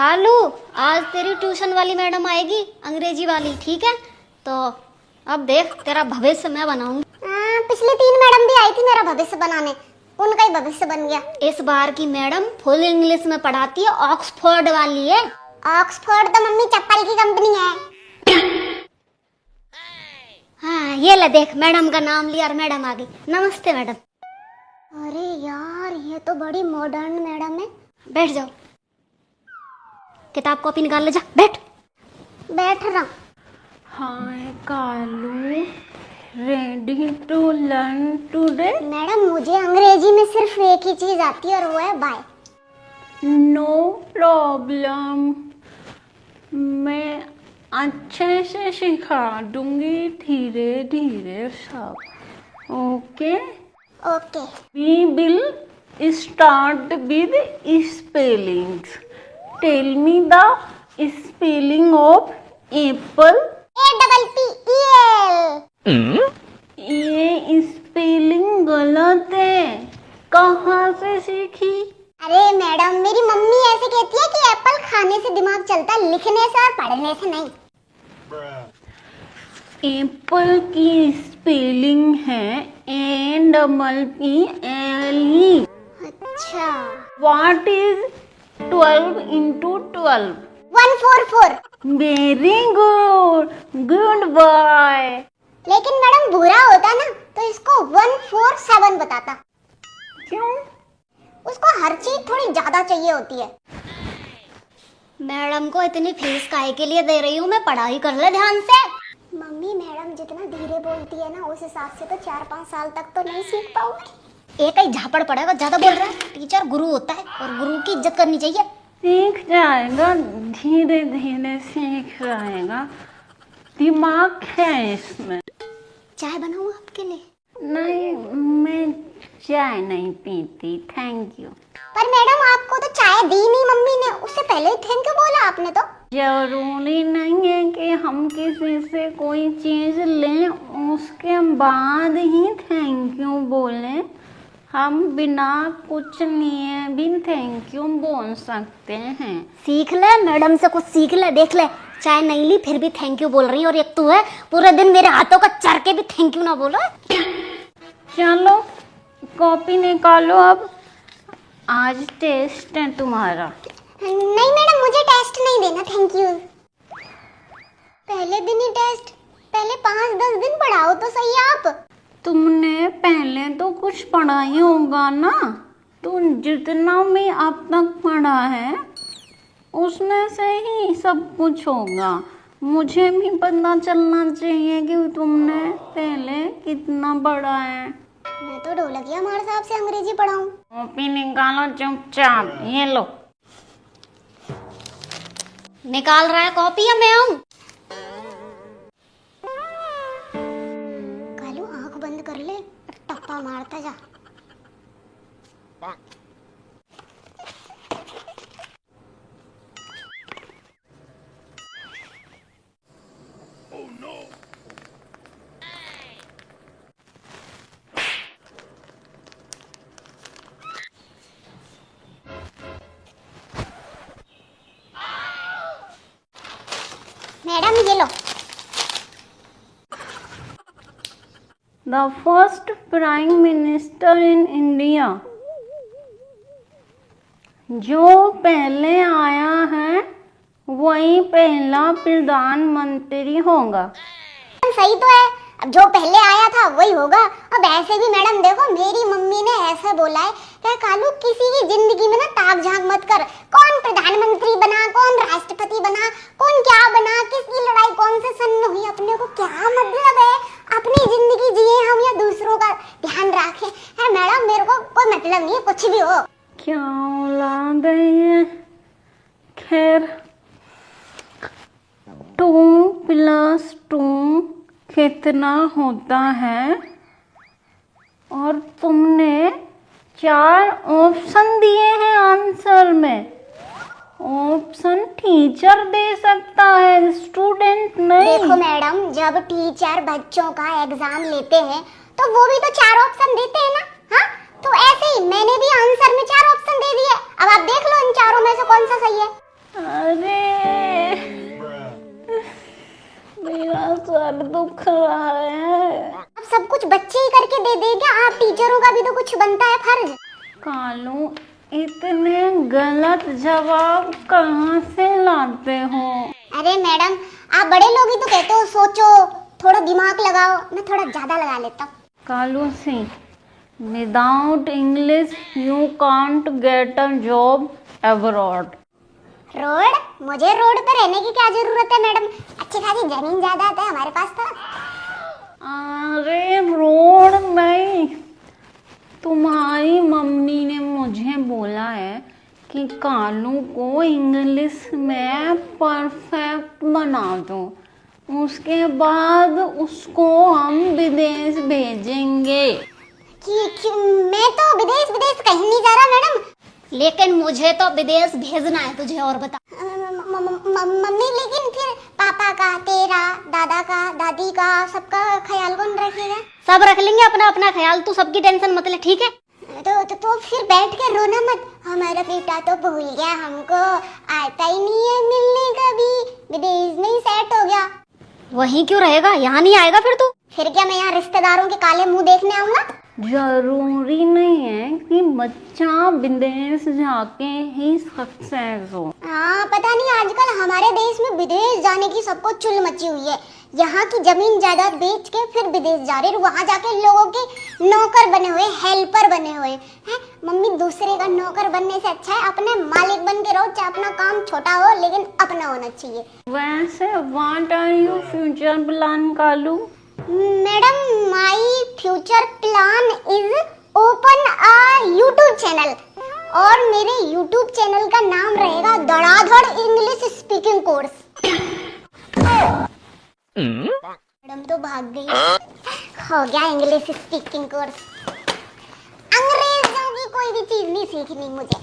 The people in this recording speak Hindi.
कालू, आज तेरी ट्यूशन वाली मैडम आएगी, अंग्रेजी वाली, ठीक है? तो अब देख, तेरा भविष्य मैं बनाऊंगी। पिछली 3 मैडम भी आई थी मेरा भविष्य बनाने, उनका ही भविष्य बन गया। इस बार की मैडम फुल इंग्लिश में पढ़ाती है, ऑक्सफोर्ड वाली है। ऑक्सफोर्ड तो मम्मी चप्पल की कंपनी है। हाँ, ये ले देख, मैडम का नाम लिया और मैडम आ गई। नमस्ते मैडम। अरे यार, ये तो बड़ी मॉडर्न मैडम है। बैठ जाओ, किताब कॉपी निकाल ले, जा बैठ। बैठ रहा। Hi Kalu, ready to learn today? Madam, मुझे अंग्रेजी में सिर्फ एक ही चीज आती है और वो है बाय। नो प्रॉब्लम, मैं अच्छे से सिखा दूंगी, धीरे धीरे सब। Okay? Okay. We will start with spellings. Tell me the spelling of apple. APPEL। ये स्पेलिंग गलत है, कहाँ से सीखी? अरे मैडम, मेरी मम्मी ऐसे कहती है कि एप्पल खाने से दिमाग चलता है, लिखने से और पढ़ने से नहीं। एप्पल की स्पेलिंग है APPLE। अच्छा। What is 12 into 12? 144। Very good, good boy. लेकिन मैडम, बुरा होता ना तो इसको 147 बताता। क्यों? उसको हर चीज थोड़ी ज्यादा चाहिए होती है। मैडम को इतनी फीस काहे के लिए दे रही हूँ मैं? पढ़ाई कर ले ध्यान से। मम्मी, मैडम जितना धीरे बोलती है ना, उस हिसाब से तो 4-5 साल तक तो नहीं सीख पाऊंगी। एक ही झापड़ पड़ेगा, ज्यादा बोल रहा है। टीचर गुरु होता है और गुरु की इज्जत करनी चाहिए। सीख जाएगा, धीरे धीरे सीख जाएगा, दिमाग है इसमें। चाय बनाऊँ आपके लिए? नहीं, मैं चाय नहीं पीती, थैंक यू। पर मैडम, आपको तो चाय दी नहीं मम्मी ने, उससे पहले ही थैंक यू बोला आपने तो। जरूरी नहीं है कि हम किसी से कोई चीज लें उसके बाद ही थैंक यू बोलें। हम बिना कुछ लिए भी थैंक यू बोल सकते हैं। सीख ले, मैडम से कुछ सीख ले। देख ले, चाय नहीं ली फिर भी थैंक यू बोल रही है, और एक तू है पूरे दिन मेरे हाथों का चर के भी थैंक यू ना बोलो। चलो कॉपी निकालो, अब आज टेस्ट है तुम्हारा। नहीं मैडम, मुझे टेस्ट नहीं देना, थैंक यू। पहले दिन ही टेस्ट? पहले 5-10 दिन पढ़ाओ तो सही आप। तुमने पहले तो कुछ पढ़ा ही होगा ना, तुम जितना भी अब तक पढ़ा है उसमें से ही सब कुछ होगा। मुझे भी पता चलना चाहिए कि तुमने पहले कितना पढ़ा है। मैं तो ढोलकिया मार साहब से अंग्रेजी पढ़ाऊं। कॉपी निकालो चुपचाप, ये लो। निकाल रहा है कॉपी या मैं आऊं? कालू, आंख बंद कर ले, टप्पा मारता जा। मैडम, ये लो। The first Prime Minister in India, जो पहले आया है वही पहला प्रधानमंत्री होगा। सही तो है, अब जो पहले आया था वही होगा। अब ऐसे भी मैडम देखो, मेरी मम्मी ने ऐसा बोला है कि कालू, किसी की जिंदगी में ना ताक झांक मत कर। कौन प्रधानमंत्री बना, कौन राष्ट्रपति बना, कौन क्या बना, किसकी लड़ाई कौन से सन में हुई, अपने को क्या मतलब है? अपनी जिंदगी जिए हम या दूसरों का ध्यान रखें? है मैडम, मेरे को कोई मतलब नहीं है, कुछ भी हो। क्या औलाद है ये। खैर, 2+2 कितना होता है? और तुमने 4 ऑप्शन दिए हैं आंसर में। ऑप्शन टीचर दे सकता है, स्टूडेंट नहीं। देखो मैडम, जब टीचर बच्चों का एग्जाम लेते हैं तो वो भी तो 4 ऑप्शन देते हैं ना। हाँ, तो ऐसे ही मैंने भी आंसर में 4 ऑप्शन दे दिए। अब आप देख लो इन चारों में से कौन सा सही है। अरे मेरा सर दुख रहा है। अब सब कुछ बच्चे ही करके दे देंगे, आप टीचरों का भी तो कुछ बनता है फर्ज। कालू, इतने गलत जवाब कहाँ से लाते हो? अरे मैडम, आप बड़े लोग ही तो कहते हो सोचो, थोड़ा दिमाग लगाओ। मैं थोड़ा ज्यादा लगा लेता हूँ। Kalu Singh, without English you can't get a job abroad. Road? मुझे रोड पे रहने की क्या जरूरत है मैडम, अच्छी खासी जमीन जायदाद है हमारे पास तो। अरे रोड नहीं, तुम्हारी मम्मी ने मुझे बोला है कि कालू को इंग्लिश में परफेक्ट बना दो, उसके बाद उसको हम विदेश भेजेंगे। कि मैं तो विदेश विदेश कहीं नहीं जा रहा मैडम। लेकिन मुझे तो विदेश भेजना है तुझे, और बता। मम्मी, लेकिन फिर पापा का, तेरा, दादा का, दादी का, सबका ख्याल कौन रखेगा? सब रख लेंगे अपना अपना ख्याल, तू सबकी टेंशन मत ले, ठीक है? तो फिर बैठ के रोना मत। हमारा बेटा तो भूल गया, हमको आता ही नहीं है मिलने का भी, विदेश में ही सेट हो गया। वहीं क्यों रहेगा, यहाँ नहीं आएगा फिर तू? फिर क्या मैं यहाँ रिश्तेदारों के काले मुंह देखने आऊंगा? जरूरी नहीं है कि बच्चा विदेश जाके ही सक्सेस हो। हाँ, पता नहीं आजकल हमारे देश में विदेश जाने की सबको चुल मची हुई है। यहाँ की जमीन जायदाद बेच के फिर विदेश जा रहे, वहाँ जाके लोगों के नौकर बने हुए, हेल्पर बने हुए हैं। मम्मी, दूसरे का नौकर बनने से अच्छा है अपने मालिक बन के रहो, चाहे अपना काम छोटा हो लेकिन अपना होना चाहिए। वैसे what are your future plan Kalu? Madam, my future plan is open a YouTube channel, और मेरे यूट्यूब चैनल का नाम रहेगा धड़ाधड़ इंग्लिश स्पीकिंग कोर्स। मैडम तो भाग गई, हो गया इंग्लिश स्पीकिंग कोर्स। अंग्रेजों की कोई भी चीज नहीं सीखनी मुझे।